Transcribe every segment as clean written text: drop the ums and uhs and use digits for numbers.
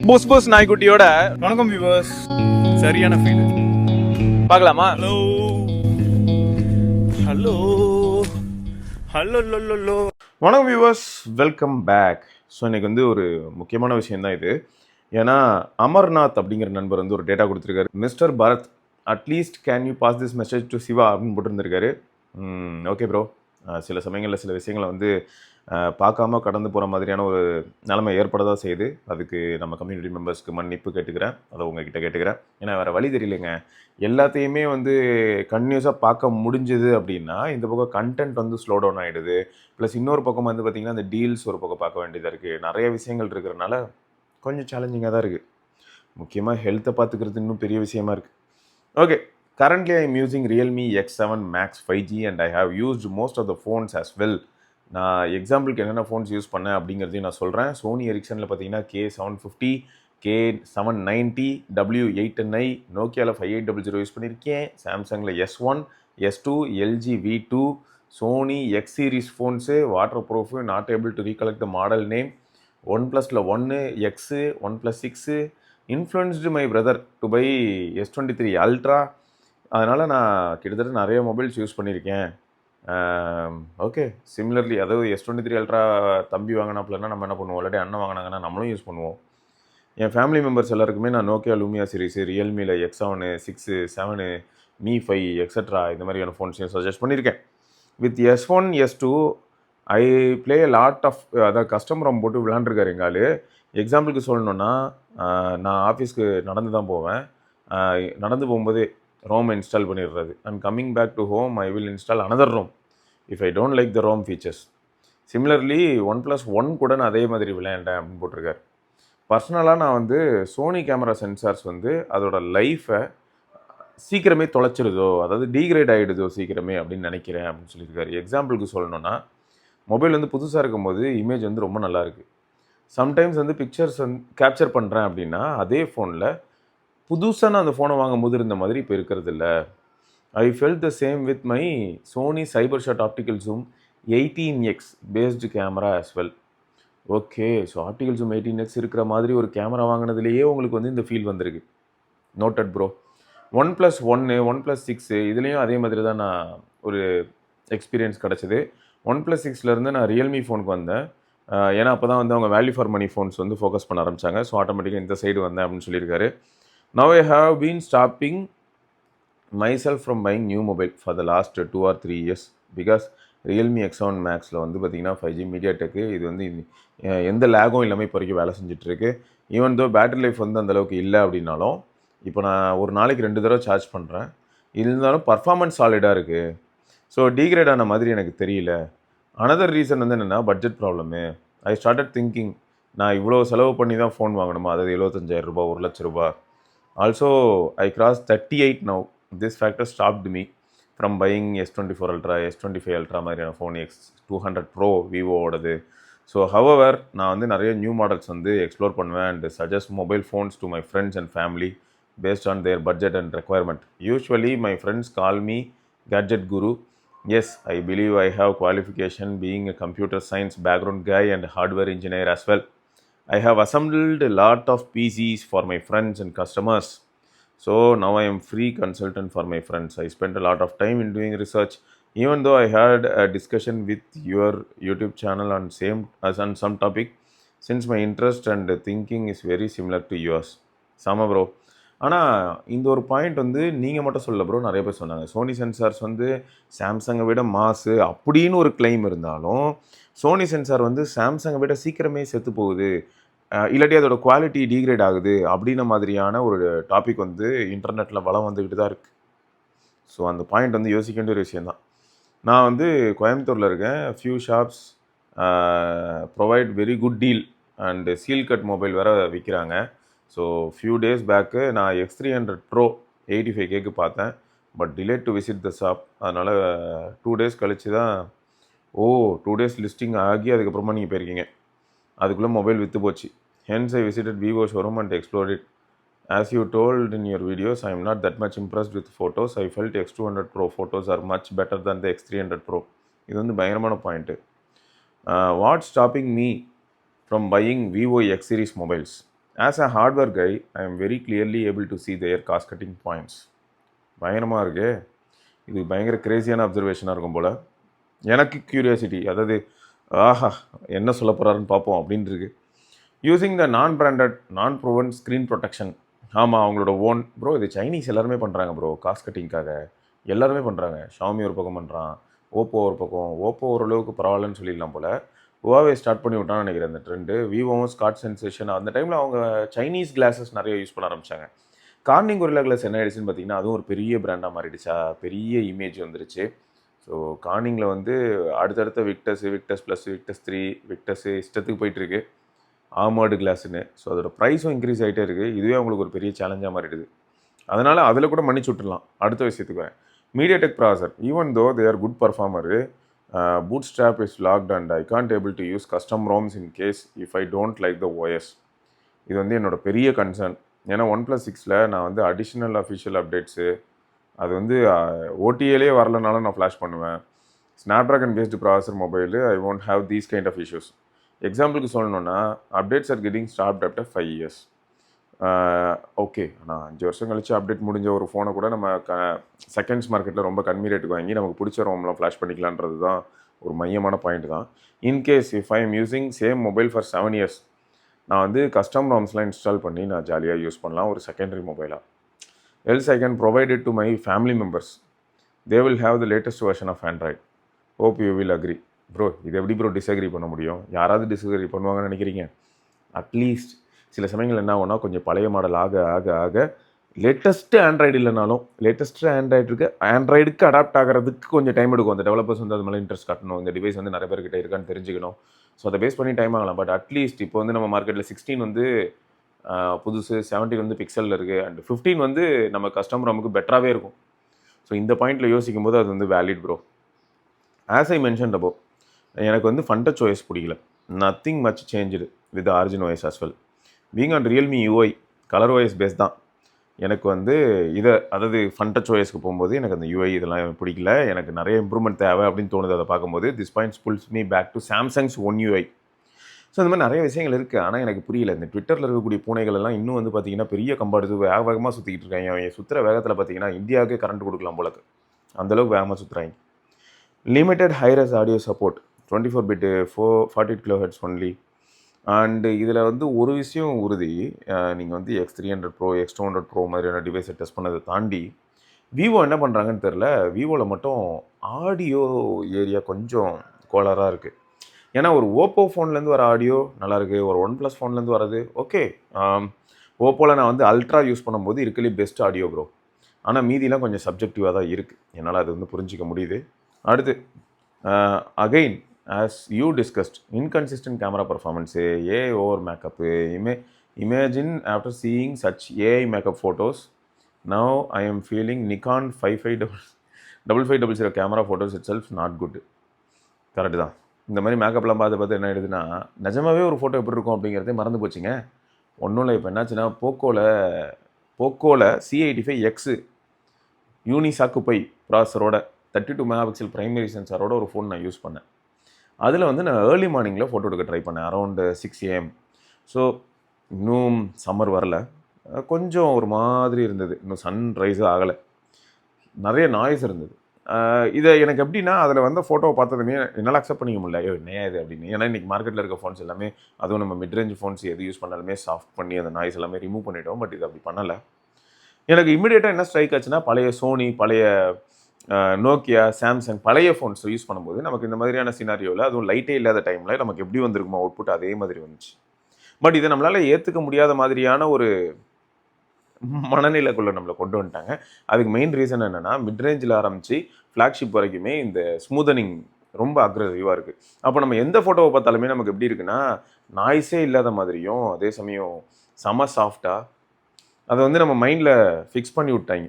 புஸ் புஸ் நாய்க்குட்டியோட வணக்கம் வியூவர்ஸ். சரியான ஃபீல். பார்க்கலாமா? Hello hello hello low. வணக்கம் வியூவர்ஸ், வெல்கம் பேக். ஸோ இன்றைக்கி வந்து ஒரு முக்கியமான விஷயந்தான் இது. ஏன்னா அமர்நாத் அப்படிங்கிற நண்பர் வந்து ஒரு டேட்டா கொடுத்துருக்காரு. Mister Bharat, at least can you pass this message to Shiva அப்படின்னு போட்டிருந்திருக்காரு. ஓகே ப்ரோ, சில சமயங்களில் சில விஷயங்களை வந்து பார்க்காம கடந்து போகிற மாதிரியான ஒரு நிலைமை ஏற்பட தான் செய்யுது. அதுக்கு நம்ம கம்யூனிட்டி மெம்பர்ஸ்க்கு மன்னிப்பு கேட்டுக்கிறேன், அதை உங்ககிட்ட கேட்டுக்கிறேன். ஏன்னா வேறு வழி தெரியலைங்க. எல்லாத்தையுமே வந்து கண்டினியூஸாக பார்க்க முடிஞ்சுது அப்படின்னா இந்த பக்கம் கண்டென்ட் வந்து ஸ்லோ டவுன் ஆகிடுது. ப்ளஸ் இன்னொரு பக்கம் வந்து பார்த்திங்கன்னா அந்த டீல்ஸ் ஒரு பக்கம் பார்க்க வேண்டியதாக இருக்குது. நிறைய விஷயங்கள் இருக்கிறனால கொஞ்சம் சேலஞ்சிங்காக தான் இருக்குது. முக்கியமாக ஹெல்த்தை பார்த்துக்கிறது இன்னும் பெரிய விஷயமா இருக்குது. Okay, currently I am using Realme X7 Max 5G and I have used most of the phones as well. நான் எக்ஸாம்பிளுக்கு என்னென்ன ஃபோன்ஸ் யூஸ் பண்ணேன் அப்படிங்கிறதையும் நான் சொல்கிறேன். சோனி எரிக்சனில் பார்த்தீங்கன்னா K750, K790, W810i, நோக்கியாவில் 5800 யூஸ் பண்ணியிருக்கேன். சாம்சங்கில் S1, S2, LG V2, Sony X series phones, waterproof, not able to recollect the model name, OnePlusல 1, X, OnePlus 6, influenced my brother to buy S23 Ultra. அதனால் நான் கிட்டத்தட்ட நிறைய mobiles use பண்ணியிருக்கேன். Okay, similarly அதாவது S23 Ultra தம்பி வாங்கினாப்புலன்னா நம்ம என்ன பண்ணுவோம், இல்லாட்டி அண்ணன் வாங்கினாங்கன்னா நம்மளும் யூஸ் பண்ணுவோம். என் ஃபேமிலி மெம்பர்ஸ் எல்லாருக்குமே நான் நோக்கியா லூமியா சீரிஸு, ரியல்மியில் X7, 6, 7, Mi 5 எக்ஸட்ரா இந்த மாதிரியான ஃபோன்ஸையும் சஜஸ்ட் பண்ணியிருக்கேன். With S1, S2 I play lot of, அதாவது கஸ்டமர் ரம் போட்டு விளாண்டுருக்காரு எங்கள் ஆள். எக்ஸாம்பிளுக்கு சொல்லணுன்னா, நான் ஆஃபீஸ்க்கு நடந்து தான் போவேன். நடந்து போகும்போதே ரோம் இன்ஸ்டால் பண்ணிடுறது. And coming back to home I will install another ROM if I don't like the ROM features. Similarly OnePlus 1 கூட நான் அதே மாதிரி விளையாண்டேன் அப்படின்னு போட்டிருக்காரு. பர்சனலாக நான் வந்து சோனி கேமரா சென்சார்ஸ் வந்து அதோட லைஃப்பை சீக்கிரமே தொலைச்சிருதோ, அதாவது டீக்ரேட் ஆகிடுதோ சீக்கிரமே அப்படின்னு நினைக்கிறேன் அப்படின்னு சொல்லியிருக்காரு. எக்ஸாம்பிளுக்கு சொல்லணுன்னா, மொபைல் வந்து புதுசாக இருக்கும்போது இமேஜ் வந்து ரொம்ப நல்லா இருக்குது. சம்டைம்ஸ் வந்து பிக்சர்ஸ் வந்து கேப்சர் பண்ணுறேன் அப்படின்னா அதே ஃபோனில் புதுசாக நான் அந்த ஃபோனை வாங்கும்போது இருந்த மாதிரி இப்போ இருக்கிறது இல்லை. I felt the same with my Sony Cyber Shot optical zoom 18x based camera as well. Okay, so optical zoom 18x இருக்கிற மாதிரி ஒரு கேமரா வாங்கினதுலேயே உங்களுக்கு வந்து இந்த ஃபீல் வந்திருக்கு. Noted bro. OnePlus 1, OnePlus 6 இதுலேயும் அதே மாதிரி தான் நான் ஒரு எக்ஸ்பீரியன்ஸ் கிடச்சிது. OnePlus 6லேருந்து நான் ரியல்மி ஃபோனுக்கு வந்தேன். ஏன்னா அப்போ தான் வந்து அவங்க வேல்யூ ஃபார் மணி ஃபோன்ஸ் வந்து ஃபோக்கஸ் பண்ண ஆரம்பித்தாங்க. ஸோ ஆட்டோமேட்டிக்காக இந்த சைடு வந்தேன் அப்படின்னு சொல்லியிருக்காரு. Now I have been stopping myself from buying new mobile for the last 2 or 3 years because Realme X7 Maxல வந்து பார்த்திங்கன்னா 5G MediaTek இது வந்து எந்த லேகும் இல்லாமல் இப்போ வரைக்கும் வேலை செஞ்சிட்ருக்கு. ஈவன் தோ பேட்டரி லைஃப் வந்து அந்தளவுக்கு இல்லை அப்படின்னாலும் இப்போ நான் ஒரு நாளைக்கு 2 தடவை சார்ஜ் பண்ணுறேன். இருந்தாலும் பர்ஃபார்மன்ஸ் சாலிடாக இருக்குது. ஸோ டீக்ரேட் ஆன மாதிரி எனக்கு தெரியல. அனதர் ரீசன் வந்து என்னென்னா budget problem. I started thinking, நான் இவ்வளோ செலவு பண்ணி தான் ஃபோன் வாங்கணுமா, அதாவது 75,000 ரூபா, 1 லட்ச ரூபா. Also, I crossed 38 now. This factor stopped me from buying S24 Ultra, S25 Ultra மாதிரியான ஃபோன், X200 Pro Vivo ஓடது. ஸோ ஹவவர் நான் வந்து நிறைய நியூ மாடல்ஸ் வந்து எக்ஸ்ப்ளோர் பண்ணுவேன் and suggest mobile phones to my friends and family based on their budget and requirement. Usually my friends call me gadget guru. Yes, I believe I have qualification being a computer science background guy and hardware engineer as well. I have assembled a lot of PCs for my friends and customers. So now I am free consultant for my friends. I spent a lot of time in doing research. Even though I had a discussion with your YouTube channel on some topic, since my interest and thinking is very similar to yours. Sama bro. ஆனால் இந்த ஒரு point வந்து நீங்கள் மட்டும் சொல்ல bro, நிறைய பேர் சொன்னாங்க. சோனி சென்சார்ஸ் வந்து சாம்சங்கை விட மாசு அப்படின்னு ஒரு கிளைம் இருந்தாலும் சோனி சென்சார் வந்து சாம்சங்கை விட சீக்கிரமே செத்து போகுது, இல்லாட்டி அதோட குவாலிட்டி டீக்ரேட் ஆகுது அப்படின்ன மாதிரியான ஒரு டாபிக் வந்து இன்டர்நெட்டில் வளம் வந்துக்கிட்டு தான் இருக்குது. ஸோ அந்த பாயிண்ட் வந்து யோசிக்க வேண்டிய ஒரு விஷயந்தான். நான் வந்து கோயம்புத்தூரில் இருக்கேன். Few shops provide very good deal and seal cut mobile வேறு விற்கிறாங்க. ஸோ ஃபியூ டேஸ் பேக்கு நான் X300 Pro 85Kக்கு பார்த்தேன். But delayed to visit the shop. அதனால் 2 days கழித்து தான் 2 days லிஸ்டிங் ஆகி அதுக்கப்புறமா நீங்கள் போயிருக்கீங்க. அதுக்குள்ளே மொபைல் விற்று போச்சு. Hence I visited Vivo showroom and explored it. As you told in your videos, I am not that much impressed with photos. I felt X200 Pro photos are much better than the X300 Pro. இது வந்து பயங்கரமான point. What stopping me from buying Vivo X series mobiles? As a hardware guy I am very clearly able to see their cost cutting points. பயங்கரமாக இருக்கு. இது பயங்கர கிரேசியான அப்சர்வேஷனாக இருக்கும் போல். எனக்கு curiosity, அதாவது ஆஹா என்ன சொல்ல போகிறாருன்னு பார்ப்போம் அப்படின்னு இருக்கு. யூஸிங் த நான் பிராண்டட் நான் ப்ரூவன் ஸ்க்ரீன் ப்ரொடெக்ஷன். ஆமாம், அவங்களோட ஓன் ப்ரோ. இது சைனீஸ் எல்லாருமே பண்ணுறாங்க ப்ரோ, காஸ்ட் கட்டிங்காக எல்லாருமே பண்ணுறாங்க. ஷாமி ஒரு பக்கம் பண்ணுறான், ஓப்போ ஒரு பக்கம். ஓப்போ ஓரளவுக்கு பரவாயில்லன்னு சொல்லிடலாம் போல். ஹுவாவே ஸ்டார்ட் பண்ணி விட்டான்னு நினைக்கிறேன் அந்த ட்ரெண்டு. விவோவும் ஸ்காட் சென்சேஷன் அந்த டைமில் அவங்க சைனீஸ் கிளாஸஸ் நிறைய யூஸ் பண்ண ஆரம்பித்தாங்க. கார்னிங் கொரில்லா கிளாஸ் என்ன ஆயிடுச்சுன்னு பார்த்தீங்கன்னா, அதுவும் ஒரு பெரிய பிராண்டாக மாறிடுச்சா, பெரிய இமேஜ் வந்துருச்சு. ஸோ கார்னிங்கில் வந்து அடுத்தடுத்த விக்டஸ் ப்ளஸ் விக்டஸ் 3 விக்டஸு இஷ்டத்துக்கு போயிட்டுருக்கு, ஆர்மர்டு கிளாஸ்னு. ஸோ அதோட ப்ரைஸும் இன்க்ரீஸ் ஆகிட்டே இருக்குது. இதுவே அவங்களுக்கு ஒரு பெரிய சேலஞ்சாக மாறிடுது. அதனால் அதில் கூட மன்னிச்சு விட்டுடலாம். அடுத்த விஷயத்துக்கு வரேன். மீடியாடெக் ப்ராசர், even though they are good பர்ஃபார்மரு, boot strap is locked and I can't able to use custom ROMs in case if I don't like the OS. இது வந்து என்னோட பெரிய கன்சர்ன். ஏன்னா OnePlus 6ல் நான் வந்து அடிஷ்னல் அஃபிஷியல் அப்டேட்ஸு அது வந்து ஓடிஏலே வரலனாலும் நான் ஃப்ளாஷ் பண்ணுவேன். Snapdragon based processor mobile I won't have these kind of issues. எக்ஸாம்பிளுக்கு சொல்லணுன்னா updates are getting stopped after 5 years. Okay, ஆனால் 5 வருஷம் கழிச்சு அப்டேட் முடிஞ்ச ஒரு ஃபோனை கூட நம்ம செகண்ட்ஸ் மார்க்கெட்டில் ரொம்ப கம்மி ரேட்டுக்கு வாங்கி நமக்கு பிடிச்ச ரோம்லாம் ஃப்ளாஷ் பண்ணிக்கலான்றது தான் ஒரு மையமான பாயிண்ட் தான். In case if I am using same mobile for 7 years, நான் வந்து கஸ்டம் ரோம்ஸ்லாம் இன்ஸ்டால் பண்ணி நான் ஜாலியாக யூஸ் பண்ணலாம் ஒரு செகண்டரி மொபைலாக. Else I can provide it to my family members. They will have the latest version of Android. Hope you will agree. Bro இது எப்படி ப்ரோ டிஸ்அக்ரி பண்ண முடியும்? யாராவது டிஸ்அக்ரி பண்ணுவாங்கன்னு நினைக்கிறீங்க? அட்லீஸ்ட் சில சமயங்கள் என்ன ஆகும்னா, கொஞ்சம் பழைய மாடல் ஆக ஆக ஆக லேட்டஸ்ட்டு ஆண்ட்ராய்டு இல்லைனாலும் லேட்டஸ்ட்டு ஆண்ட்ராய்டுக்கு அடாப்ட் ஆகிறதுக்கு கொஞ்சம் டைம் எடுக்கும். அந்த டெவலப்பர்ஸ் வந்து அது மேலே இன்ட்ரெஸ்ட் காட்டணும். இந்த டிவைஸ் வந்து நிறைய பேர்கிட்ட இருக்கான்னு தெரிஞ்சுக்கணும். ஸோ அதை பேஸ் பண்ணி டைம் ஆகலாம். பட் அட்லீஸ்ட் இப்போ வந்து நம்ம மார்க்கெட்டில் 16 வந்து புதுசு, 17 வந்து பிக்சலில் இருக்குது, அண்ட் 15 வந்து நம்ம கஸ்டமர் நமக்கு பெட்டராகவே இருக்கும். ஸோ இந்த பாயிண்டில் யோசிக்கும் போது அது வந்து valid bro. As I mention above, எனக்கு வந்து ஃபன்டச் OS பிடிக்கல. Nothing much change with Origin OS as well. Being on Realme UI Color OS base தான். எனக்கு வந்து இதை அதாவது ஃபன்டச் OSக்கு போகும்போது எனக்கு அந்த UI இதெல்லாம் பிடிக்கல. எனக்கு நிறைய இம்ப்ரூவ்மெண்ட் தேவை அப்படின்னு தோணுது. அதை பார்க்கும்போது this points pulls me back to Samsung's one UI. So இந்த மாதிரி நிறைய விஷயங்கள் இருக்குது. ஆனால் எனக்கு புரியல. இந்த ட்விட்டரில் இருக்கக்கூடிய பூனைகள் எல்லாம் இன்னும் வந்து பார்த்தீங்கன்னா பெரிய கம்பாடுது வேகமாக சுற்றிக்கிட்டு இருக்காங்க. அவங்க சுற்றுற வேகத்தில் பார்த்தீங்கன்னா இந்தியாவுக்கே கரண்ட் கொடுக்கலாம் போலக்கு, அந்தளவுக்கு வேகமாக சுற்றுறாங்க. Limited hi res audio support 24 bit 48 kHz only. And இதில் வந்து ஒரு விஷயம் உறுதி, நீங்கள் வந்து X300 Pro X200 Pro மாதிரியான டிவைஸை டெஸ்ட் பண்ணதை தாண்டி விவோ என்ன பண்ணுறாங்கன்னு தெரில. விவோவில் மட்டும் ஆடியோ ஏரியா கொஞ்சம் கோளாறாக இருக்குது. ஏன்னா ஒரு ஓப்போ ஃபோன்லேருந்து வர ஆடியோ நல்லாயிருக்கு, ஒரு OnePlus ஃபோன்லேருந்து வரது ஓகே. ஓப்போவில் நான் வந்து அல்ட்ரா யூஸ் பண்ணும்போது இருக்கலே பெஸ்ட் ஆடியோ ப்ரோ. ஆனால் மீதிலாம் கொஞ்சம் சப்ஜெக்டிவாக தான் இருக்குது. என்னால் அது வந்து புரிஞ்சிக்க முடியுது. அடுத்து again as you discussed, inconsistent camera performance, AI over makeup. Imagine after seeing such AI makeup photos, now I am feeling Nikon 5500 camera photos itself not good. Correct தான். இந்த மாதிரி மேக்கப்லாம் பார்த்து என்ன ஆயிடுதுன்னா, நிஜமாகவே ஒரு ஃபோட்டோ எப்படி இருக்கும் அப்படிங்கிறதே மறந்து போச்சுங்க. ஒன்றும் இல்லை. இப்போ என்னாச்சுன்னா போக்கோவில் C85X யூனிசாக்குப்பை ப்ராசரோட 32 மெகாபிக்சல் பிரைமரி சென்சாரோட ஒரு ஃபோன் நான் யூஸ் பண்ணேன். அதில் வந்து நான் ஏர்லி மார்னிங்கில் ஃபோட்டோ எடுக்க ட்ரை பண்ணேன், அரௌண்டு 6 AM. ஸோ இன்னும் சம்மர் வரல, கொஞ்சம் ஒரு மாதிரி இருந்தது, இன்னும் சன்ரைஸும் ஆகலை, நிறைய நாய்ஸ் இருந்தது. இதை எனக்கு எப்படின்னா, அதில் வந்து ஃபோட்டோவை பார்த்ததுமே என்னால் அக்செப்ட் பண்ணிக்க முடியல, என்னையா இது அப்படின்னு. ஏன்னா இன்றைக்கி மார்க்கெட்டில் இருக்க ஃபோன்ஸ் எல்லாமே, அதுவும் நம்ம மிட்ரேஞ்ச் ஃபோன்ஸ் எது யூஸ் பண்ணாலுமே சாஃப்ட் பண்ணி அந்த நாய்ஸ் எல்லாமே ரிமூவ் பண்ணிட்டோம். பட் இது அப்படி பண்ணலை. எனக்கு இமீடியட்டாக என்ன ஸ்ட்ரைக் ஆச்சுன்னா, பழைய சோனி, பழைய நோக்கியா, சாம்சங் பழைய ஃபோன்ஸ் யூஸ் பண்ணும்போது நமக்கு இந்த மாதிரியான சினாரியோவில், அதுவும் லைட்டே இல்லாத டைமில் நமக்கு எப்படி வந்திருக்குமோ அவுட்புட் அதே மாதிரி வந்துச்சு. பட் இதை நம்மளால் ஏற்றுக்க முடியாத மாதிரியான ஒரு மனநிலைக்குள்ளே நம்மளை கொண்டு வந்துட்டாங்க. அதுக்கு மெயின் ரீசன் என்னென்னா, மிட்ரேஞ்சில் ஆரம்பித்து ஃப்ளாக்ஷிப் வரைக்குமே இந்த ஸ்மூதனிங் ரொம்ப அக்ரெசிவாக இருக்குது. அப்போ நம்ம எந்த ஃபோட்டோவை பார்த்தாலுமே நமக்கு எப்படி இருக்குன்னா, நாய்ஸே இல்லாத மாதிரியும் அதே சமயம் செம சாஃப்டாக அதை வந்து நம்ம மைண்டில் ஃபிக்ஸ் பண்ணி விட்டாங்க.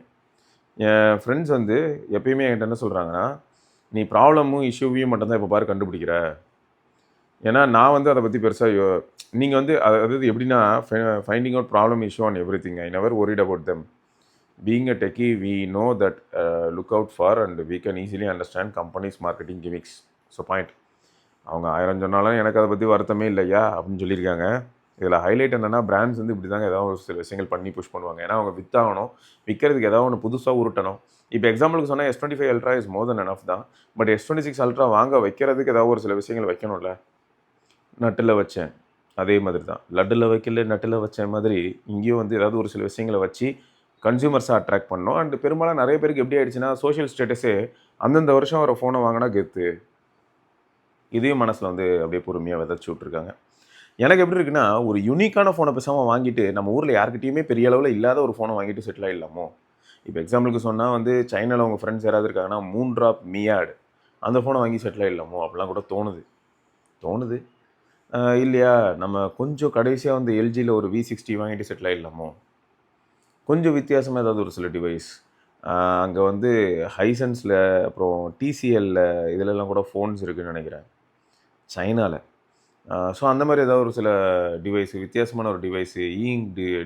என் ஃப்ரெண்ட்ஸ் வந்து எப்பயுமே என்கிட்ட என்ன சொல்கிறாங்கன்னா, நீ ப்ராப்ளமும் இஷ்யூவையும் மட்டும்தான் இப்போ பாரு கண்டுபிடிக்கிற. ஏன்னா நான் வந்து அதை பற்றி பெருசாக நீங்கள் வந்து அதாவது எப்படின்னா, finding out problem issue on every thing. I never worried about them. Being a techie we know that look out for and we can easily understand companies marketing gimmicks. So point. அவங்க 1000 சொன்னாலும் எனக்கு அதை பற்றி வருத்தமே இல்லையா அப்படின்னு சொல்லியிருக்காங்க. இதில் highlight என்னென்னா பிராண்ட்ஸ் வந்து இப்படி தாங்க ஏதாவது ஒரு சில விஷயங்கள் பண்ணி புஷ் பண்ணுவாங்க. ஏன்னா அவங்க வித்தாகணும், விற்கிறதுக்கு ஏதாவது ஒன்று புதுசாக உருட்டணும். இப்போ எக்ஸாம்பிளுக்கு சொன்னால் S25 Ultra is more then enough தான். பட் S26 Ultra வாங்க வைக்கிறதுக்கு ஏதாவது ஒரு சில விஷயங்கள் வைக்கணும்ல. நட்டில் வச்சேன் அதே மாதிரி தான், லட்டில் வைக்கல நட்டில் வச்ச மாதிரி இங்கேயும் வந்து ஏதாவது ஒரு சில விஷயங்களை வச்சு கன்சியூமர்ஸை அட்ராக்ட் பண்ணோம். அண்ட் பெரும்பாலும் நிறைய பேருக்கு எப்படி ஆயிடுச்சுன்னா சோஷியல் ஸ்டேட்டஸே அந்தந்த வருஷம் வர ஃபோனை வாங்கினா கெத்து. இதையும் மனசில் வந்து அப்படியே பொறுமையாக விதைச்சி விட்ருக்காங்க. எனக்கு எப்படி இருக்குன்னா, ஒரு யூனிக்கான ஃபோனை பேசாமல் வாங்கிட்டு நம்ம ஊரில் யார்கிட்டையுமே பெரிய அளவில் இல்லாத ஒரு ஃபோனை வாங்கிட்டு செட்டில் ஆகிடலாமோ. இப்போ எக்ஸாம்பிளுக்கு சொன்னால் வந்து சைனாவில் உங்கள் ஃப்ரெண்ட்ஸ் யாராவது இருக்காங்கன்னா 3 ட்ராப் மியாட் அந்த ஃபோனை வாங்கி செட்டில் ஆகிடலாமோ அப்படிலாம் கூட தோணுது. இல்லையா, நம்ம கொஞ்சம் கடைசியாக வந்து எல்ஜியில் ஒரு V60 வாங்கிட்டு செட்டில் ஆகிடலாமோ. கொஞ்சம் வித்தியாசமாக ஏதாவது ஒரு சில டிவைஸ் அங்கே வந்து ஹைசன்ஸில் அப்புறம் டிசிஎல்ல இதிலெல்லாம் கூட ஃபோன்ஸ் இருக்குதுன்னு நினைக்கிறேன் சைனாவில். ஸோ அந்த மாதிரி ஏதாவது ஒரு சில டிவைஸு, வித்தியாசமான ஒரு டிவைஸு,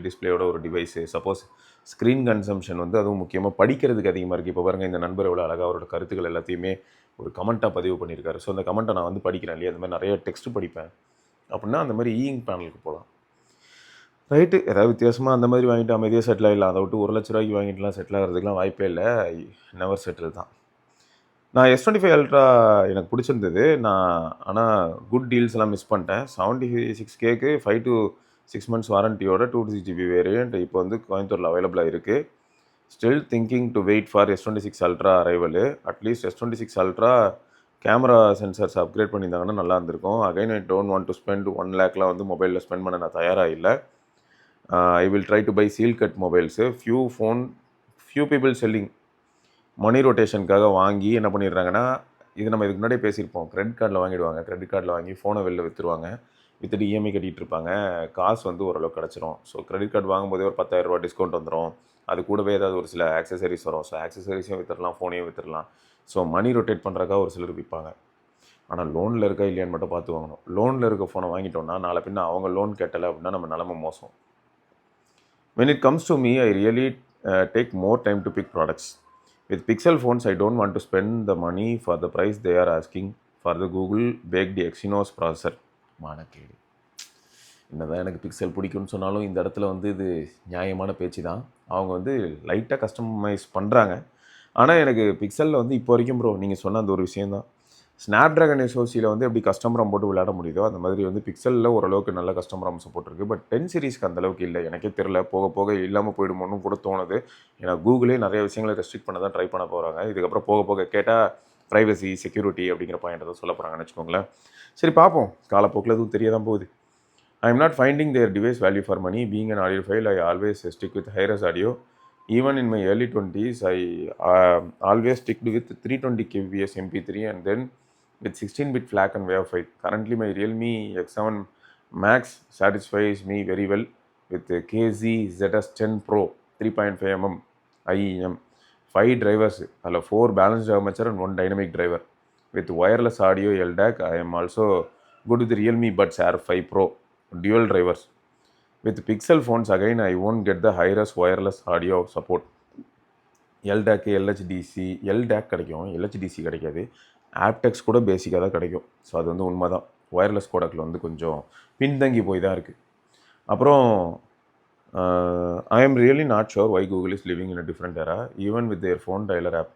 டிஸ்பிளேயோட ஒரு டிவைஸு, சப்போஸ் ஸ்க்ரீன் கன்சம்ஷன் வந்து அதுவும் முக்கியமாக படிக்கிறதுக்கு அதிகமாக இருக்குது. இப்போ பாருங்கள், இந்த நண்பர் எவ்வளோ அழகாக அவரோட கருத்துக்கள் எல்லாத்தையுமே ஒரு கமெண்ட்டாக பதிவு பண்ணியிருக்காரு. ஸோ அந்த கமெண்ட்டை நான் வந்து படிக்கிறேன் இல்லையா, அந்த மாதிரி நிறைய டெக்ஸ்ட் படிப்பேன் அப்படின்னா அந்த மாதிரி பேனலுக்கு போகலாம். ரைட்டு, ஏதாவது வித்தியாசமாக அந்த மாதிரி வாங்கிட்டு அமைதியாக செட்டில் ஆகிடலாம். அதை விட்டு 1 லட்ச ரூபாய்க்கு வாங்கிட்டுலாம் செட்டில் ஆகிறதுக்குலாம் வாய்ப்பே இல்லை. நெவர் செட்டில் தான். நான் S25 Ultra எனக்கு பிடிச்சிருந்தது. ஆனால் குட் டீல்ஸ் எல்லாம் மிஸ் பண்ணிட்டேன். 76Kக்கு 5 to 6 months வாரண்டியோட 256 GB வேரியண்ட் இப்போ வந்து கோயம்புத்தூரில் அவைலபிளாக இருக்குது. Still thinking to wait for S26 Ultra arrival. At least S26 Ultra camera sensors upgrade பண்ணியிருந்தாங்கன்னா நல்லா இருந்திருக்கும். Again I don't want to spend 1 lakhலாம் வந்து மொபைலில் ஸ்பெண்ட் பண்ண நான் தயாராக இல்லை. I will try to buy seal cut mobiles. Few people selling money ரொட்டேஷனுக்காக வாங்கி என்ன பண்ணிடுறாங்கன்னா, இது நம்ம இதுக்கு முன்னாடியே பேசியிருப்போம், கிரெடிட் கார்டில் வாங்கிடுவாங்க. கிரெடிட் கார்டில் வாங்கி ஃபோனை வெளில விற்றுருவாங்க. விற்றுட்டு இஎம்ஐ கட்டிகிட்டு இருப்பாங்க. காசு வந்து ஓரளவுக்கு கிடச்சிரும். ஸோ கிரெடிட் கார்டு வாங்கும்போதே ஒரு 10,000 ரூபா டிஸ்கவுண்ட் வந்துடும். அது கூடவே ஏதாவது ஒரு சில ஆக்சசரிஸ் வரும். ஸோ ஆக்சசரிஸையும் விற்றுடலாம், ஃபோனையும் விற்றுடலாம். ஸோ மணி ரொட்டேட் பண்ணுறக்காக ஒரு சிலர் விற்பாங்க. ஆனால் லோனில் இருக்கா இல்லையான்னு மட்டும் பார்த்து வாங்கணும். லோனில் இருக்க ஃபோனை வாங்கிட்டோம்னா நாளை பின்ன அவங்க லோன் கேட்டலை அப்படின்னா நம்ம நிலமை மோசம். When it comes to me, I really take more time to pick products. With Pixel phones, I don't want to spend the money for the price they are asking for the Google baked Exynos processor. மானக்கேடு. என்னதான் எனக்கு pixel பிடிக்கும்னு சொன்னாலும் இந்த இடத்துல வந்து இது நியாயமான பேச்சு தான். அவங்க வந்து லைட்டாக கஸ்டமைஸ் பண்ணுறாங்க. ஆனால் எனக்கு பிக்சலில் வந்து இப்போ வரைக்கும் ப்ரோ நீங்கள் சொன்ன அந்த ஒரு விஷயந்தான், ஸ்னாப்ட்ராகன் SoCயில் வந்து எப்படி கஸ்டம் ROM போட்டு விளையாட முடியுதோ அந்த மாதிரி வந்து பிக்சலில் ஓரளவுக்கு நல்ல கஸ்டம் ROM சப்போர்ட் இருக்குது. பட் 10 சீரிஸ்க்கு அந்தளவுக்கு இல்லை. எனக்கே தெரில, போக போக இல்லாமல் போயிடுமோன்னு கூட தோணுது. ஏன்னா கூகுளே நிறைய விஷயங்களை ரெஸ்ட்ரிக்ட் பண்ண தான் ட்ரை பண்ண போகிறாங்க. இதுக்கப்புறம் போக போக கேட்டால் ப்ரைவசி, செக்யூரிட்டி அப்படிங்கிற பாயிண்ட் தான் சொல்ல போகிறாங்கன்னு வச்சுக்கோங்களேன். சரி பார்ப்போம், காலப்போக்கில் எதுவும் தெரிய தான் போகுது. I am not finding their device value for money. Being an audiophile, I always stick with hi res audio. Even in my early 20s, I always sticked with 320 kbps MP3 and then with 16-bit FLAC and WAV5. Currently, my Realme X7 Max satisfies me very well with KZ ZS10 Pro 3.5mm IEM, 5 drivers, 4 balanced armature and 1 dynamic driver. With wireless audio LDAC, I am also good with the Realme Buds Air 5 Pro, dual drivers. With Pixel phones, again, I won't get the high-res wireless audio support. LDAC, LHDC, LDAC கிடைக்கும், LHDC கிடைக்காது. ஆப்டெக்ஸ் கூட பேசிக்காக தான் கிடைக்கும். So அது வந்து உண்மை தான். ஒயர்லெஸ் கோடக்கில் வந்து கொஞ்சம் பின்தங்கி போய் தான் இருக்குது. அப்புறம் I am really not sure why Google is living in a different era. Even with their phone dialer app,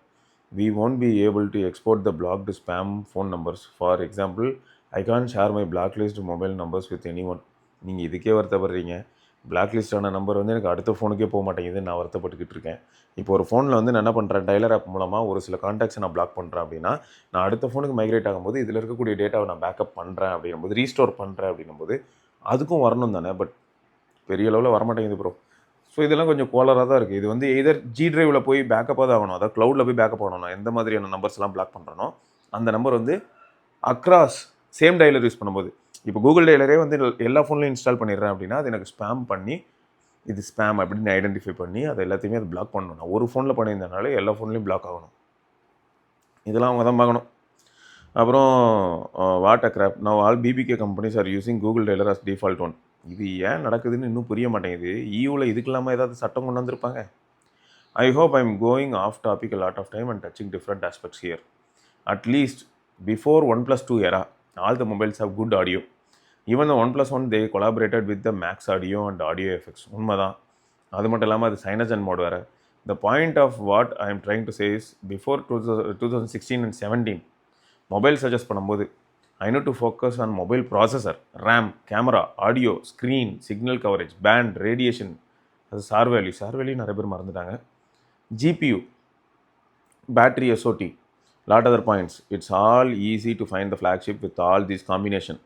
we won't be able to export the blocked spam phone numbers. For example, I can't share my blacklist mobile numbers with anyone. நீங்கள் இதுக்கே வருத்தப்படுறீங்க. பிளாக்லிஸ்டான number வந்து எனக்கு அடுத்த ஃபோனுக்கே போக மாட்டேங்குது, நான் வருத்தப்பட்டுக்கிட்டு இருக்கேன். இப்போ ஒரு ஃபோனில் வந்து நான் என்ன பண்ணுறேன், டயலர் ஆப் மூலமாக ஒரு சில கான்டாக்ட்ஸை நான் பிளாக் பண்ணுறேன் அப்படின்னா, நான் அடுத்த ஃபோனுக்கு மைக்ரேட் ஆகும்போது இதில் இருக்கக்கூடிய டேட்டாவை நான் பேக்கப் பண்ணுறேன் அப்படிங்கும்போது, ரீஸ்டோர் பண்ணுறேன் அப்படிங்கும்போது அதுக்கும் வரணும் தானே. பட் பெரிய அளவில் வரமாட்டேங்குது ப்ரோ. ஸோ இதெல்லாம் கொஞ்சம் கோலராக தான் இருக்குது. இது வந்து எதர் G டிரைவில் போய் பேக்கப்பாக தான் ஆகணும், அதாவது க்ளவுடில் போய் பேக்கப் ஆகணும். நான் எந்த மாதிரியான நம்பர்ஸ்லாம் பிளாக் பண்ணுறனோ அந்த நம்பர் வந்து அக்ராஸ் சேம் டயலர் யூஸ் பண்ணும்போது, இப்போ கூகுள் டயலரே வந்து எல்லா ஃபோன்லையும் இன்ஸ்டால் பண்ணிடுறேன் அப்படின்னா அது எனக்கு ஸ்பேம் பண்ணி இது ஸ்பேம் அப்படின்னு ஐடென்டிஃபை பண்ணி அதை எல்லாத்தையுமே அது பிளாக் பண்ணணும். நான் ஒரு ஃபோனில் பண்ணியிருந்தனால எல்லா ஃபோன்லேயும் பிளாக் ஆகணும். இதெல்லாம் அவங்க தான் பார்க்கணும். அப்புறம் வாட் அ கிராப், நான் all BBK companies are using Google dialer as default one. இது ஏன் நடக்குதுன்னு இன்னும் புரிய மாட்டேங்குது. EUவில் இதுக்கு இல்லாமல் ஏதாவது சட்டம் கொண்டு வந்திருப்பாங்க. I hope I am going of topic a lot of time and touching different aspects here. At least before 1+2 era, all the mobiles have good audio. Even the OnePlus 1 they collaborated with the Maxx audio and audio effects. உண்மைதான். அது மட்டும் இல்லாமல் அது Cyanogen mod வேறு. The point of what I am trying to say is before 2016 and 17 mobile suggest பண்ணும்போது I need to focus on mobile processor, RAM, camera, audio, screen, signal coverage, band, radiation, அது sir value நிறைய பேர் மறந்துட்டாங்க. GPU, battery SOT, lot other points. It's all easy to find the flagship with all these combination.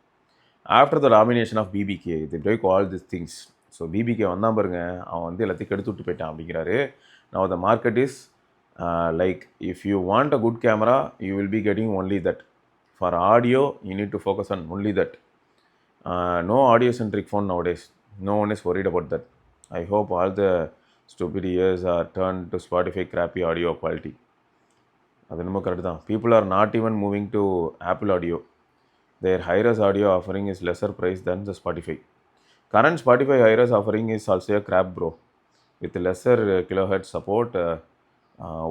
After the domination of BBK, they break all these things. So BBK வந்தான் பாருங்க, அவன் வந்து எல்லாத்தையும் கெடுத்து விட்டு போயிட்டான் அப்படிங்கிறாரு. Now the market is like if you want a good camera, you will be getting only that. For audio, you need to focus on only that. No audio-centric phone nowadays. No one is worried about that. I hope all the stupid ears are turned to Spotify crappy audio quality. அது ரொம்ப correct தான். People are not even moving to Apple Audio. Their hi-res audio offering is lesser price than the Spotify. Current Spotify hi-res offering is also a crap, bro. With lesser kilohertz support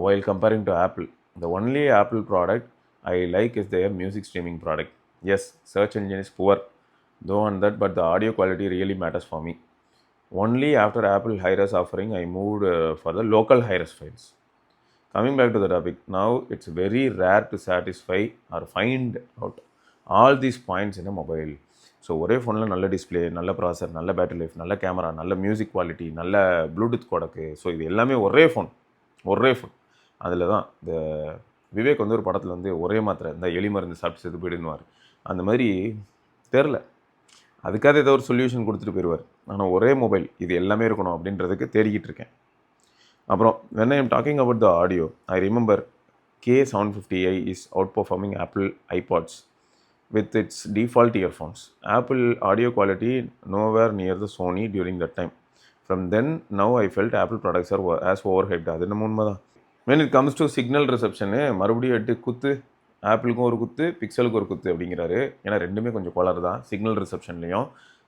while comparing to Apple. The only Apple product I like is their music streaming product. Yes, search engine is poor, though on that, but the audio quality really matters for me. Only after Apple hi-res offering, I moved for the local hi-res files. Coming back to the topic, now it's very rare to satisfy or find out all these points in a mobile. So ஒரே ஃபோனில் நல்ல display, நல்ல ப்ராசர், நல்ல battery life, நல்ல camera, நல்ல music quality, நல்ல Bluetooth கோடக்கு. So இது எல்லாமே ஒரே ஃபோன். அதில் தான் இந்த விவேக் வந்து ஒரு படத்தில் வந்து ஒரே மாத்திரை இந்த எலி மருந்து சாப்பிட்டு செத்து போயிடுவார். அந்த மாதிரி தெரில, அதுக்காக ஏதோ ஒரு சொல்யூஷன் கொடுத்துட்டு போயிடுவார். ஆனால் ஒரே மொபைல் இது எல்லாமே இருக்கணும் அப்படின்றதுக்கு தேடிக்கிட்டு இருக்கேன். அப்புறம் when I am talking about the audio, I remember K750i is outperforming Apple iPods with its default earphones. Apple audio quality nowhere near the Sony during that time. From then, now I felt Apple products are as overhyped. அது நம்ம உண்மை தான். when it comes to signal reception, மறுபடியும் 8 குத்து, ஆப்பிளுக்கும் ஒரு குத்து, பிக்சலுக்கு ஒரு குத்து அப்படிங்கிறாரு. ஏன்னா ரெண்டுமே கொஞ்சம் கோளாறு தான். சிக்னல் ரிசப்ஷன்லேயும்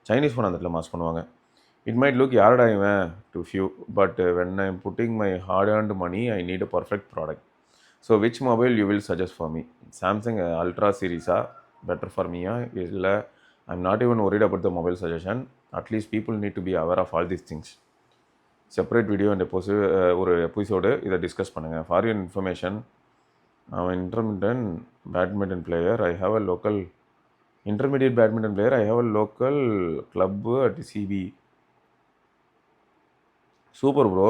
சைனீஸ் ஃபோன் அந்த இடத்துல மாஸ் பண்ணுவாங்க. இட் மைட் லுக் யாரடா இவன் to few, but when I am putting my hard earned money I need a perfect product. So which mobile you will suggest for me? Samsung ultra சீரீஸா better for மீயா? இல்லை I am not even worried about the mobile suggestion. At least people need to be aware of all these things. Separate video and ஒரு episode இதை discuss பண்ணுங்கள். For your information, அவன் badminton player. I have a local intermediate badminton player. I have a local club at CB. Super bro,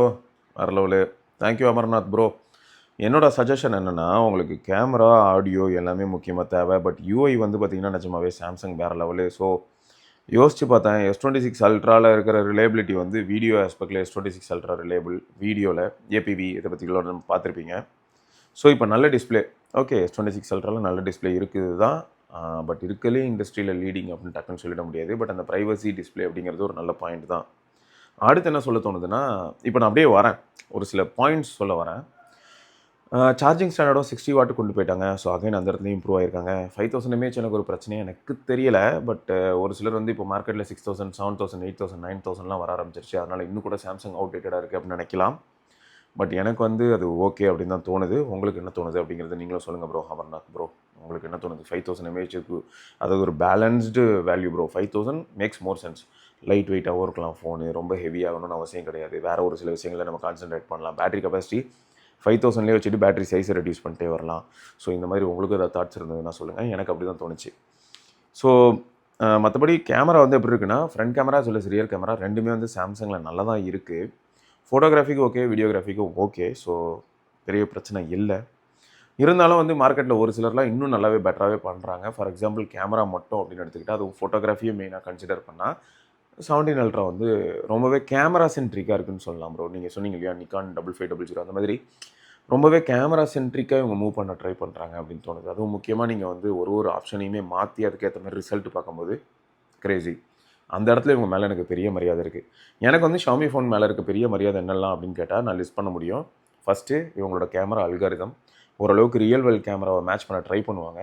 வேறு level. Thank you Amarnath bro. என்னோட suggestion என்னென்னா, உங்களுக்கு camera, audio எல்லாமே முக்கியமாக தேவை. பட் யூஐ வந்து பார்த்திங்கன்னா நிஜமாவே சாம்சங் வேறு லெவலு. ஸோ யோசித்து பார்த்தேன், S26 அல்ட்ராவில் இருக்கிற ரிலேபிலிட்டி வந்து வீடியோ ஆஸ்பெக்டில் S26 அல்ட்ரா ரிலேபிள், வீடியோவில் ஏபிவி இதை பற்றிகளோட நம்ம பார்த்துருப்பீங்க. ஸோ இப்போ நல்ல டிஸ்பிளே, ஓகே S26 அல்ட்ராவில் நல்ல டிஸ்பிளே இருக்குது தான். பட் இருக்கலே இண்டஸ்ட்ரியில் லீடிங் அப்படின்னு டக்குன்னு சொல்லிட முடியாது. பட் அந்த ப்ரைவசி டிஸ்பிளே அப்படிங்கிறது ஒரு நல்ல பாயிண்ட் தான். அடுத்து என்ன சொல்ல தோணுதுன்னா, இப்போ நான் அப்படியே வரேன், ஒரு சில பாயிண்ட்ஸ் சொல்ல வரேன். சார்ஜிங் ஸ்டாண்டர்டும் 60 வாட் கொண்டு போயிட்டாங்க. ஸோ அகைன் அந்த இடத்துலையும் இம்ப்ரூவ் ஆயிருக்காங்க. 5000 mAh எனக்கு ஒரு பிரச்சனையே எனக்கு தெரியலை. பட் ஒரு சிலர் வந்து இப்போ மார்க்கெட்டில் 6000, 7000, 8000, 9000லாம் வர ஆரம்பிச்சிருச்சு. அதனால் இன்னும் கூட சாம்சங் அவுடேட்டடாக இருக்குது அப்படின்னு நினைக்கலாம். பட் எனக்கு வந்து அது ஓகே அப்படின்னு தான் தோணுது. உங்களுக்கு என்ன தோணுது அப்படிங்கிறது நீங்களும் சொல்லுங்கள் ப்ரோ. அமர்நாத் ப்ரோ, உங்களுக்கு என்ன தோணுது? 5000 mAhக்கு அதாவது ஒரு balanced value bro. 5000 makes more sense. Light வெயிட்டாகவும் இருக்கலாம் ஃபோனு, ரொம்ப ஹெவியாகணும்னு அவசியம் கிடையாது. வேறு ஒரு சில விஷயங்களை நம்ம கான்சன்ட்ரேட் பண்ணலாம். பேட்டரி கெப்பாசிட்டி 5000லேயே வச்சுட்டு பேட்டரி சைஸை ரெடியூஸ் பண்ணிட்டே வரலாம். ஸோ இந்த மாதிரி உங்களுக்கு ஏதாவது தாட்ஸ் இருந்ததுன்னா சொல்லுங்கள். எனக்கு அப்படி தான் தோணுச்சு. ஸோ மற்றபடி கேமரா வந்து எப்படி இருக்குன்னா, ஃப்ரண்ட் கேமரா சொல்ல ரியர் கேமரா ரெண்டுமே வந்து சாம்சங்கில் நல்லா தான் இருக்குது. ஃபோட்டோகிராஃபிக்கு ஓகே, வீடியோகிராஃபிக்கும் ஓகே. ஸோ பெரிய பிரச்சனை இல்லை. இருந்தாலும் வந்து மார்க்கெட்டில் ஒரு சிலர்லாம் இன்னும் நல்லாவே பெட்டராகவே பண்ணுறாங்க. ஃபார் எக்ஸாம்பிள் கேமரா மட்டும் அப்படின்னு எடுத்துக்கிட்டால், அதுவும் ஃபோட்டோகிராஃபியை மெயினாக கன்சிடர் பண்ணால் 17 அல்ட்ரா வந்து ரொம்பவே கேமரா சென்ட்ரிக்காக இருக்குதுன்னு சொல்லலாம் ப்ரோ. நீங்கள் சொன்னீங்க இல்லையா, நிக்கான் 5500 அந்த மாதிரி ரொம்பவே கேமரா சென்ட்ரிக்காக இவங்க மூவ் பண்ண ட்ரை பண்ணுறாங்க அப்படின்னு தோணுது. அதுவும் முக்கியமாக நீங்கள் வந்து ஒரு ஆப்ஷனையுமே மாற்றி அதுக்கேற்ற மாதிரி ரிசல்ட் பார்க்கும்போது கிரேசி. அந்த இடத்துல இவங்க மேலே எனக்கு பெரிய மரியாதை இருக்குது. எனக்கு வந்து ஷாமி ஃபோன் மேலே இருக்க பெரிய மரியாதை என்னெல்லாம் அப்படின்னு கேட்டால் நான் லிஸ்ட் பண்ண முடியும். ஃபஸ்ட்டு இவங்களோட கேமரா அல்காரிதம், ஓரளவுக்கு ரியல் வேர்ல்ட் கேமராவை மேட்ச் பண்ண ட்ரை பண்ணுவாங்க.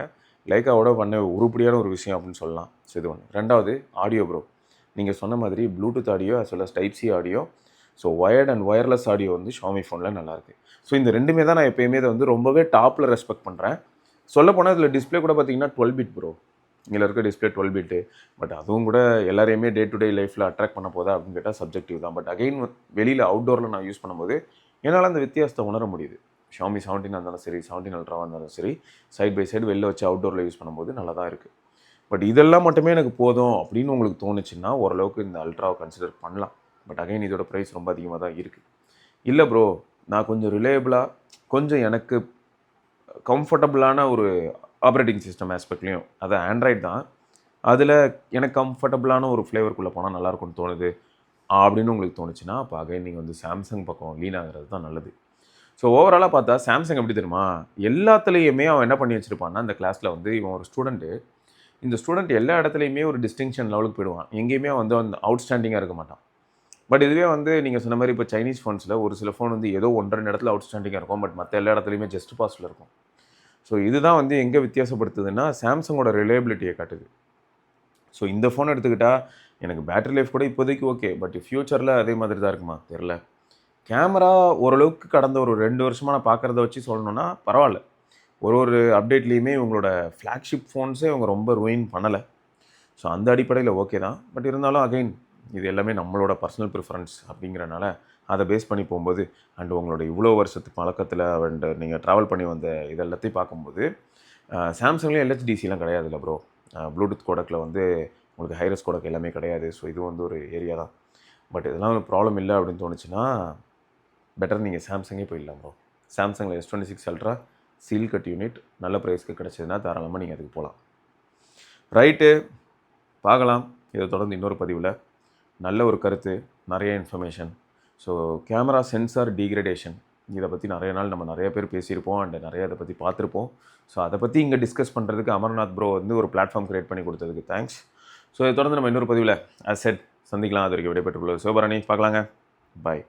லைக்காவோட பண்ண உருப்படியான ஒரு விஷயம் அப்படின்னு சொல்லலாம். ஸோ இது ஒன்று. ரெண்டாவது ஆடியோ ப்ரோ. நீங்கள் சொன்ன மாதிரி Bluetooth audio as well as type C audio, so wired and wireless audio வந்து ஷாமி ஃபோனில் நல்லாயிருக்கு. ஸோ இந்த ரெண்டுமே தான் நான் எப்போயுமே இதை வந்து ரொம்பவே டாப்பில் ரெஸ்பெக்ட் பண்ணுறேன். சொல்ல போனால் இதில் டிஸ்பிளே கூட பார்த்தீங்கன்னா 12 பிட் ப்ரோ. இதில் இருக்க டிஸ்பிளே 12 பிட்டு. பட் அதுவும் கூட எல்லாரையுமே டே டு டே லைஃப்பில் அட்ராக்ட் பண்ண போதா அப்படின்னு கேட்டால் சப்ஜெக்டிவ் தான். பட் அகைன் வெளியில் அவுட்டோரில் நான் யூஸ் பண்ணும்போது என்னால் அந்த வித்தியாசத்தை உணர முடியுது. Xiaomi 17 இருந்தாலும் சரி, 17 அல்ட்ராவாக இருந்தாலும் சரி, சைட் பை சைடு வெளில வச்சு அவுட்டோரில் யூஸ் பண்ணும்போது நல்லா தான் இருக்குது. பட் இதெல்லாம் மட்டுமே எனக்கு போதும் அப்படின்னு உங்களுக்கு தோணுச்சுன்னா ஓரளவுக்கு இந்த அல்ட்ராவை கன்சிடர் பண்ணலாம். பட் அகைன் இதோட ப்ரைஸ் ரொம்ப அதிகமாக தான் இருக்குது. இல்லை ப்ரோ, நான் கொஞ்சம் ரிலேபிளாக, கொஞ்சம் எனக்கு கம்ஃபர்டபுளான ஒரு ஆப்ரேட்டிங் சிஸ்டம் ஆஸ்பெக்ட்லேயும், அது ஆண்ட்ராய்டு தான், அதில் எனக்கு கம்ஃபர்டபுளான ஒரு ஃப்ளேவருக்குள்ளே போனால் நல்லாயிருக்கும்னு தோணுது அப்படின்னு உங்களுக்கு தோணுச்சுன்னா அப்போ அகைன் நீங்கள் வந்து சாம்சங் பக்கம் லீன் ஆகிறது தான் நல்லது. ஸோ ஓவராலாக பார்த்தா சாம்சங் எப்படி தெரியுமா, எல்லாத்துலேயுமே அவன் என்ன பண்ணி வச்சுருப்பான்னா, அந்த கிளாஸில் வந்து இவன் ஒரு ஸ்டூடெண்ட்டு, இந்த ஸ்டூடெண்ட் எல்லா இடத்துலையுமே ஒரு டிஸ்டிங்ஷன் லெவலுக்கு போயிடுவான். எங்கேயுமே வந்து அவுட்ஸ்டாண்டிங்காக இருக்க மாட்டான். பட் இதுவே வந்து நீங்கள் சொன்ன மாதிரி இப்போ சைனீஸ் ஃபோன்ஸில் ஒரு சில ஃபோன் வந்து ஏதோ 1-2 இடத்துல அவுட்ஸ்டாண்டிங்காக இருக்கும், பட் மற்ற எல்லா இடத்துலையுமே ஜஸ்ட் பாஸில் இருக்கும். ஸோ இதுதான் வந்து எங்கே வித்தியாசப்படுத்துதுன்னா சாம்சங்கோட ரிலையபிலிட்டியை காட்டுது. ஸோ இந்த ஃபோன் எடுத்துக்கிட்டால் எனக்கு பேட்டரி லைஃப் கூட இப்போதைக்கு ஓகே, பட் ஃப்யூச்சரில் அதே மாதிரி தான் இருக்குமா தெரில. கேமரா ஓரளவுக்கு கடந்த ஒரு 2 வருஷமாக நான் பார்க்குறத வச்சு சொல்லணுன்னா பரவாயில்ல. ஒரு அப்டேட்லேயுமே இவங்களோட ஃப்ளாக்ஷிப் ஃபோன்ஸே இவங்க ரொம்ப ரூயின் பண்ணலை. ஸோ அந்த அடிப்படையில் ஓகே தான். பட் இருந்தாலும் அகைன் இது எல்லாமே நம்மளோட பர்சனல் ப்ரிஃபரன்ஸ் அப்படிங்கிறனால அதை பேஸ் பண்ணி போகும்போது அண்ட் உங்களோட இவ்வளோ வருஷத்து பழக்கத்தில் அண்ட் நீங்கள் ட்ராவல் பண்ணி வந்த இதெல்லாத்தையும் பார்க்கும்போது சாம்சங்லேயும் எல்ஹெச்டிசிலாம் கிடையாதுல்ல ப்ரோ. ப்ளூடூத் கோடக்கில் வந்து உங்களுக்கு ஹைரஸ் கோடக் எல்லாமே கிடையாது. ஸோ இது வந்து ஒரு ஏரியா தான். பட் இதெல்லாம் ஒரு ப்ராப்ளம் இல்லை அப்படின்னு தோணுச்சுன்னா பெட்டர் நீங்கள் சாம்சங்கே போயிடலாம் ப்ரோ. சாம்சங்கில் S26 ultra seal cut unit நல்ல ப்ரைஸ்க்கு கிடச்சதுன்னா தாராளமாக நீங்கள் அதுக்கு போகலாம். ரைட்டு, பார்க்கலாம். இதை தொடர்ந்து இன்னொரு பதிவில் நல்ல ஒரு கருத்து, நிறைய information. So camera sensor degradation இதை பற்றி நிறைய பேர் பேசியிருப்போம் அண்ட் நிறைய அதை பற்றி பார்த்துருப்போம். ஸோ அதை பற்றி இங்கே டிஸ்கஸ் பண்ணுறதுக்கு அமர்நாத் ப்ரோ வந்து ஒரு பிளாட்ஃபார்ம் க்ரியேட் பண்ணி கொடுத்ததுக்கு தேங்க்ஸ். ஸோ இதை தொடர்ந்து நம்ம இன்னொரு பதிவில் சந்திக்கலாம். அது வரைக்கும் விடைபெற்றுள்ளது சிவபரணி. பார்க்கலாங்க. பாய்.